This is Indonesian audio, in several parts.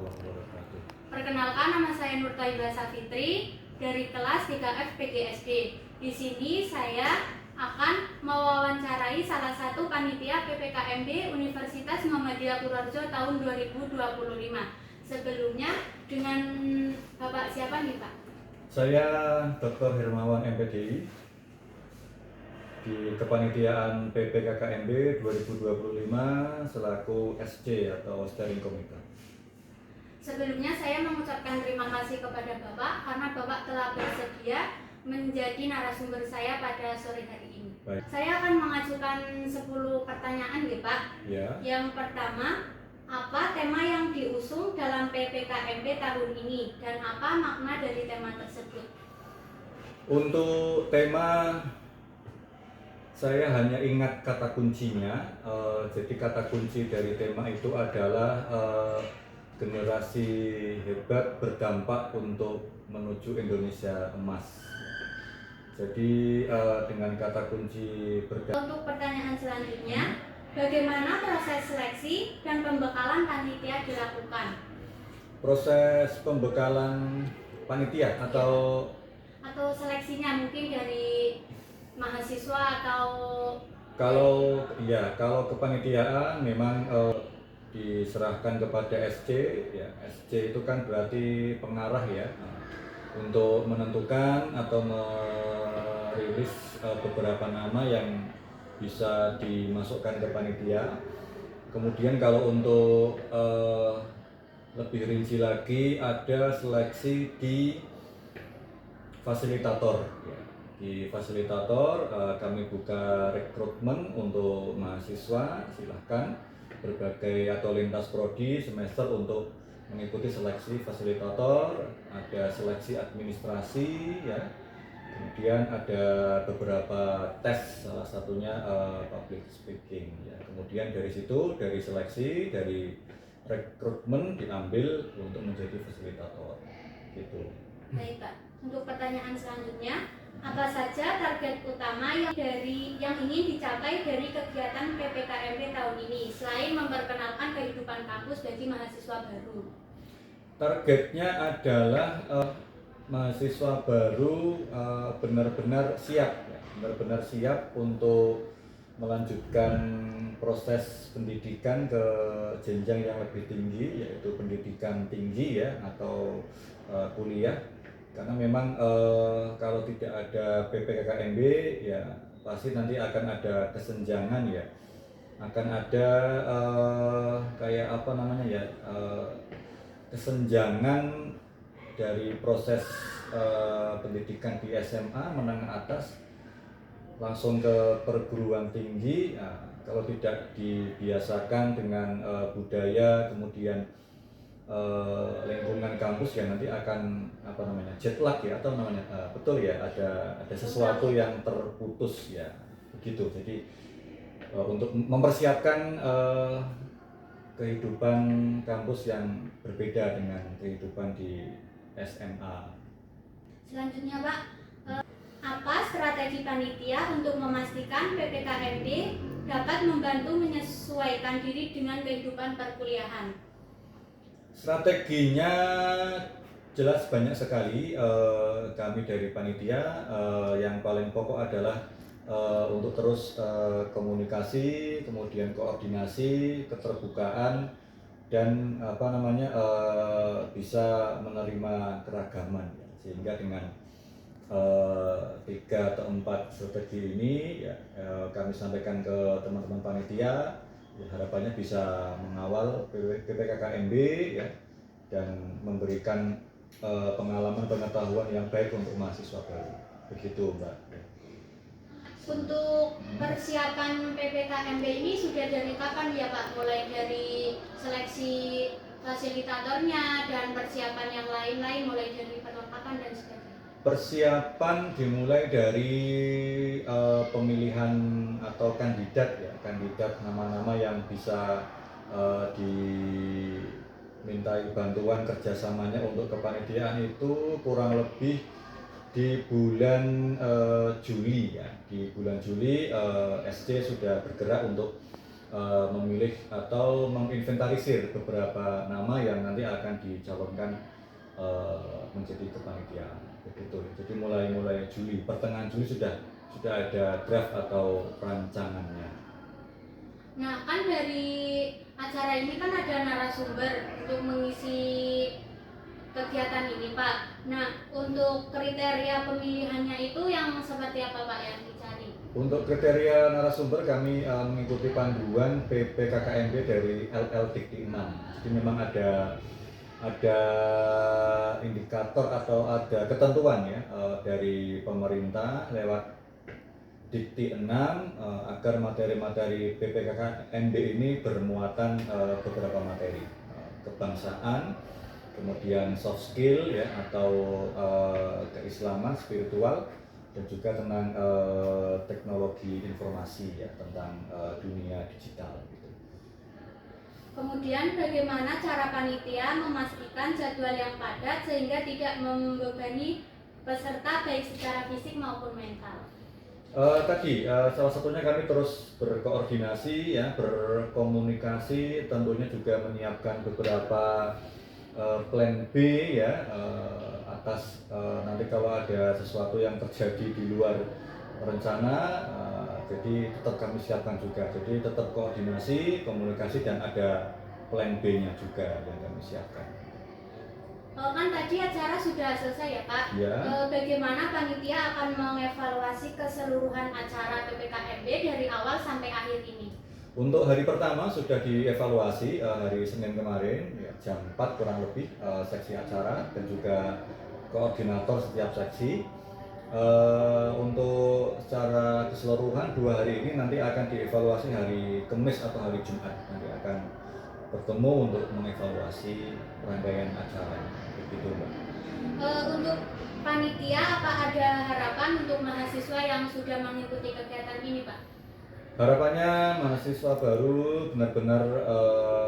warahmatullahi wabarakatuh. Perkenalkan, nama saya Nur Thaibah Safitri dari kelas 3F PGSD. Di sini saya akan mewawancarai salah satu panitia PPKMB Universitas Muhammadiyah Purworejo tahun 2025. Sebelumnya dengan Bapak siapa nih Pak? Saya Dr. Hermawan MPDI di kepanitiaan PPKKMB 2025 selaku SC atau Steering Committee. Sebelumnya saya mengucapkan terima kasih kepada Bapak karena Bapak telah bersedia menjadi narasumber saya pada sore hari ini. Baik. Saya akan mengajukan 10 pertanyaan ya Pak. Ya. Yang pertama, apa tema yang diusung dalam PPKMB tahun ini dan apa makna dari tema tersebut? Untuk tema, saya hanya ingat kata kuncinya. Jadi kata kunci dari tema itu adalah generasi hebat berdampak untuk menuju Indonesia emas. Jadi dengan kata kunci berdampak. Untuk pertanyaan selanjutnya, bagaimana proses seleksi dan pembekalan panitia dilakukan? Proses pembekalan panitia atau seleksinya mungkin dari mahasiswa atau kalau kepanitiaan memang diserahkan kepada SC ya. SC itu kan berarti pengarah ya, untuk menentukan atau merilis beberapa nama yang bisa dimasukkan ke panitia. Kemudian kalau untuk lebih rinci lagi ada seleksi di fasilitator ya. Di fasilitator kami buka rekrutmen untuk mahasiswa, silahkan berbagai atau lintas prodi semester untuk mengikuti seleksi fasilitator. Ada seleksi administrasi ya, kemudian ada beberapa tes, salah satunya public speaking ya. Kemudian dari situ, dari seleksi, dari rekrutmen diambil untuk menjadi fasilitator gitu. Baik Pak, untuk pertanyaan selanjutnya, apa saja target utama yang ingin dicapai dari kegiatan PPKMB tahun ini selain memperkenalkan kehidupan kampus bagi mahasiswa baru? Targetnya adalah mahasiswa baru benar-benar siap untuk melanjutkan proses pendidikan ke jenjang yang lebih tinggi, yaitu pendidikan tinggi ya, atau kuliah. Karena memang kalau tidak ada PPKKMB ya pasti nanti akan ada kesenjangan ya, akan ada kesenjangan dari proses pendidikan di SMA menengah atas langsung ke perguruan tinggi. Kalau tidak dibiasakan dengan budaya, kemudian lingkungan kampus ya, nanti akan jet lag ya, atau betul ya, ada sesuatu yang terputus ya, begitu. Jadi untuk mempersiapkan kehidupan kampus yang berbeda dengan kehidupan di SMA. Selanjutnya Pak, apa strategi panitia untuk memastikan PPKMB dapat membantu menyesuaikan diri dengan kehidupan perkuliahan? Strateginya jelas banyak sekali. Kami dari panitia yang paling pokok adalah untuk terus komunikasi, kemudian koordinasi, keterbukaan, dan bisa menerima keragaman ya. Sehingga dengan 3 atau 4 strategi ini ya, kami sampaikan ke teman-teman panitia. Ya, harapannya bisa mengawal PPKKMB ya, dan memberikan pengalaman-pengetahuan yang baik untuk mahasiswa baru. Begitu Mbak. Untuk persiapan PPKMB ini sudah dari kapan ya Pak? Mulai dari seleksi fasilitatornya dan persiapan yang lain-lain, mulai dari perlengkapan dan sebagainya. Persiapan dimulai dari pemilihan atau kandidat ya, kandidat nama-nama yang bisa dimintai bantuan kerjasamanya untuk kepanitiaan itu kurang lebih di bulan Juli ya. Di bulan Juli SC sudah bergerak untuk memilih atau menginventarisir beberapa nama yang nanti akan dicalonkan menjadi kepanitiaan begitu. Jadi mulai Juli, pertengahan Juli sudah ada draft atau rancangannya. Nah, kan dari acara ini kan ada narasumber untuk mengisi kegiatan ini, Pak. Nah, untuk kriteria pemilihannya itu yang seperti apa, Pak, yang dicari? Untuk kriteria narasumber kami mengikuti panduan PPKKMB dari LL Dikti 6. Jadi memang ada indikator atau ada ketentuan ya dari pemerintah lewat Dikti 6 agar materi-materi PPKKMB ini bermuatan beberapa materi kebangsaan, kemudian soft skill ya atau keislaman spiritual, dan juga tentang teknologi informasi ya, tentang dunia digital gitu. Kemudian bagaimana cara panitia memastikan jadwal yang padat sehingga tidak membebani peserta baik secara fisik maupun mental? Salah satunya kami terus berkoordinasi ya, berkomunikasi, tentunya juga menyiapkan beberapa plan B ya atas nanti kalau ada sesuatu yang terjadi di luar rencana, jadi tetap kami siapkan juga. Jadi tetap koordinasi, komunikasi, dan ada plan B-nya juga yang kami siapkan. Kan tadi acara sudah selesai ya, Pak. Ya. Bagaimana panitia akan mengevaluasi keseluruhan acara PPKMB dari awal sampai akhir ini? Untuk hari pertama sudah dievaluasi hari Senin kemarin ya, jam 4 kurang lebih seksi acara dan juga koordinator setiap seksi. Untuk secara keseluruhan 2 hari ini nanti akan dievaluasi hari Kamis atau hari Jumat, nanti akan bertemu untuk mengevaluasi rangkaian acara begitu, Mbak. Untuk panitia apa ada harapan untuk mahasiswa yang sudah mengikuti kegiatan ini, Pak? Harapannya mahasiswa baru benar-benar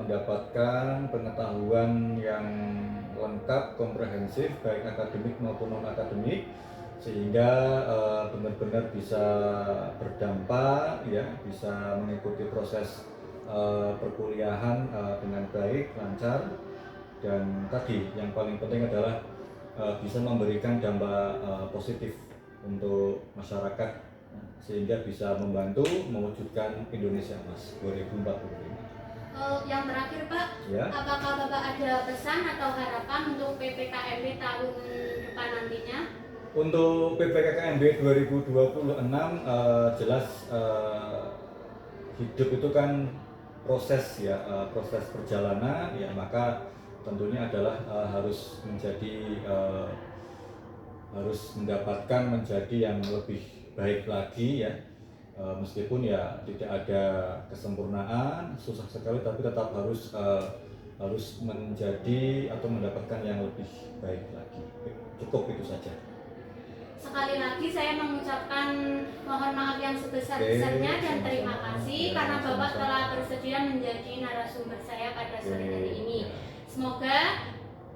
mendapatkan pengetahuan yang lengkap, komprehensif, baik akademik maupun non-akademik, sehingga benar-benar bisa berdampak, ya, bisa mengikuti proses perkuliahan dengan baik, lancar, dan tadi yang paling penting adalah bisa memberikan dampak positif untuk masyarakat, sehingga bisa membantu mewujudkan Indonesia Emas 2045. Yang terakhir, Pak, ya. Apakah Bapak ada pesan atau harapan untuk PPKMB tahun depan nantinya? Untuk PPKKMB 2026 jelas hidup itu kan proses ya, proses perjalanan ya, maka tentunya adalah harus mendapatkan menjadi yang lebih baik lagi ya, meskipun ya tidak ada kesempurnaan, susah sekali, tapi tetap harus menjadi atau mendapatkan yang lebih baik lagi. Cukup itu saja. Sekali lagi saya mengucapkan mohon maaf yang sebesar-besarnya dan terima kasih karena Bapak telah bersedia menjadi narasumber saya pada sore hari ini. Semoga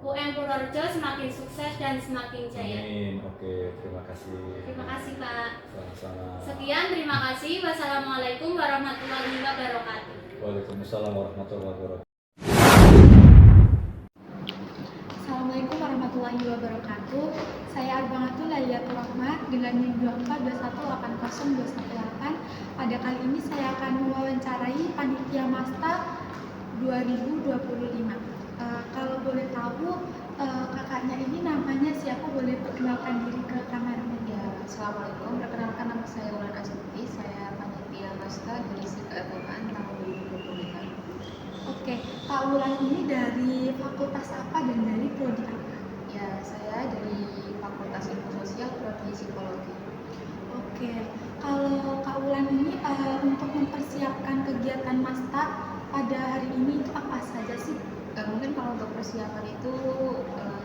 UM Purworejo semakin sukses dan semakin jaya. Amin. Oke, terima kasih. Terima kasih, Pak. Sama-sama. Sekian, terima kasih. Wassalamualaikum warahmatullahi wabarakatuh. Waalaikumsalam warahmatullahi wabarakatuh. Assalamualaikum warahmatullahi wabarakatuh. Saya Arbanatul Laliatul Rahmat dengan NIM 242180218. Pada kali ini saya akan mewawancarai panitia Masta 2025. Kalau boleh tahu kakaknya ini namanya siapa, boleh perkenalkan diri ke kamera? Ya, Assalamualaikum. Perkenalkan, nama saya Wulan Astuti. Saya panitia Masta dari Keagamaan tahun 2025. Oke, Pak Wulan ini dari fakultas apa dan dari prodi apa? Ya, saya dari Fakultas Ilmu Sosial, prodi Psikologi. Oke, kalau Kak Wulan ini untuk mempersiapkan kegiatan Masta pada hari ini itu apa saja sih? Mungkin kalau untuk persiapan itu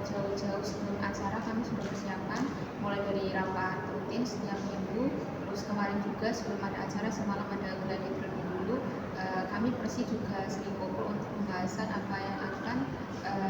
jauh-jauh sebelum acara kami sudah persiapan, mulai dari rapat rutin setiap minggu. Terus kemarin juga sebelum ada acara semalam ada gladi terlebih dulu. Kami Persi juga sering kumpul untuk pembahasan apa yang akan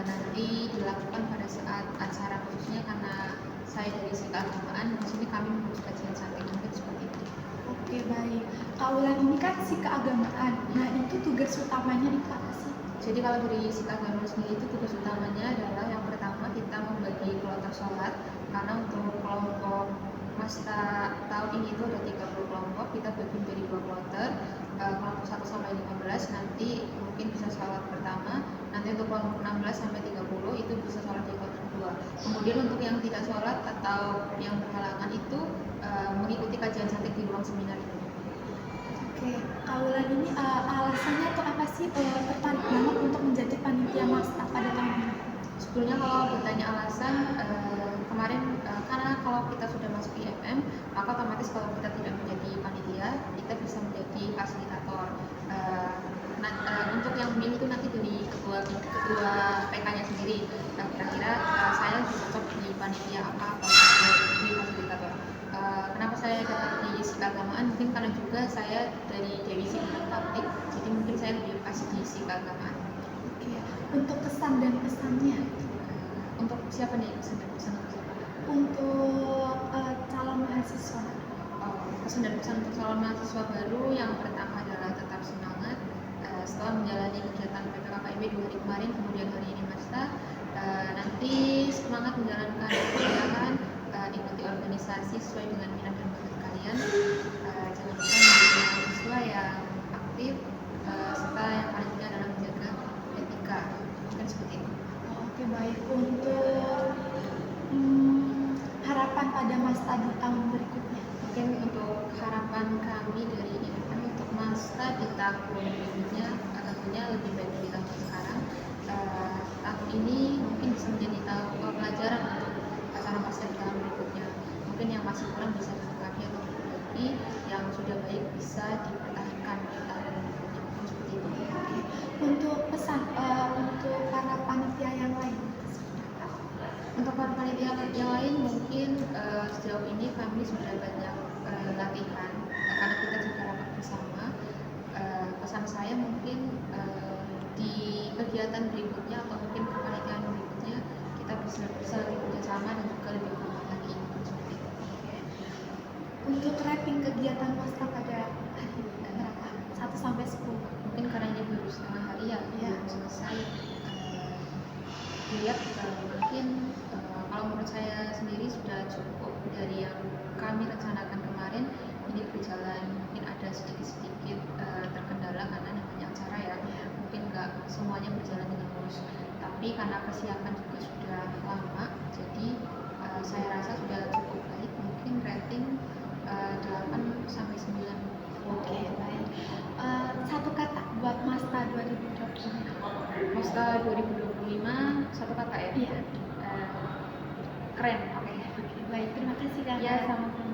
nanti dilakukan pada saat acara, khususnya karena saya dari keagamaan, di sini kami mengurus kajian samping, mungkin seperti itu. Oke, baik. Kak Kak Ulan ini kan si keagamaan. Nah, itu tugas utamanya itu apa sih? Jadi kalau dari Sikap Agama sendiri itu tugas utamanya adalah yang pertama kita membagi kloter sholat, karena untuk kelompok masa tahun ini itu ada 30 kelompok, kita bagi menjadi 2 kloter, kelompok 1 sampai 15 nanti mungkin bisa sholat pertama, nanti untuk kelompok 16 sampai 30 itu bisa sholat di kloter kedua. Kemudian untuk yang tidak sholat atau yang berhalangan itu mengikuti kajian cantik di ruang seminar itu. Oke, Kak Ulan ini alasannya tuh apa sih tertarik banget untuk menjadi panitia Masta pada tahun ini? Sebetulnya kalau bertanya alasan, kemarin karena kalau kita sudah masuk IFM, maka otomatis kalau kita tidak menjadi panitia, kita bisa menjadi fasilitator. Untuk yang memilih itu nanti dari ketua PK-nya sendiri. Kira-kira saya cocok di panitia apa di fasilitator. Kenapa saya dapat di keagamaan? Mungkin karena juga saya dari divisi bidang praktik, jadi mungkin saya lebih pas di keagamaan. Oke, untuk kesan dan pesannya Untuk siapa nih pesan dan pesan untuk siapa? untuk calon mahasiswa. Pesan dan pesan untuk calon mahasiswa baru yang pertama adalah tetap semangat setelah menjalani kegiatan PPKKMB 2 hari kemarin, kemudian hari ini Masta. Nanti semangat menjalankan kegiatan, ikuti organisasi sesuai dengan minat dan bakat kalian. Jangan lupa menjadi mahasiswa yang aktif, serta yang paling penting adalah menjaga etika. Mungkin seperti itu. Oke, baik. Untuk harapan pada Masta di tahun berikutnya. Mungkin untuk harapan kami dari IFM untuk Masta di tahun berikutnya tentunya lebih baik dari tahun sekarang. Tahun ini mungkin bisa menjadi tahun pelajaran untuk acara Masta di tahun berikutnya. Mungkin yang masih kurang bisa dilengkapi atau diperbaiki, yang sudah baik bisa dipertahankan di tahun berikutnya. Seperti itu. Oke. Untuk pesan untuk para panitia yang lain. Untuk para panitia yang lain mungkin sejauh ini kami sudah banyak latihan karena kita juga rapat bersama. Pesan saya mungkin di kegiatan berikutnya atau mungkin kepanitiaan berikutnya kita bisa lebih bekerjasama dan juga lebih kompak lagi seperti itu. Untuk rating kegiatan Masta pada hari ini berapa? 1 sampai 10. Mungkin karena ini baru setengah hari ya, belum selesai. Dilihat mungkin kalau menurut saya sendiri sudah cukup dari yang kami rencanakan kemarin. Ini berjalan mungkin ada sedikit-sedikit terkendala karena namanya acara ya, mungkin nggak semuanya berjalan dengan mulus, tapi karena persiapan juga sudah lama, jadi saya rasa sudah cukup baik. Mungkin rating 8 sampai 9. Oke, baik. Satu kata buat Masta 2025. Masta 2025 satu kata ya? Iya. Keren. Oke. Baik, terima kasih Kak. Ya, sama-sama.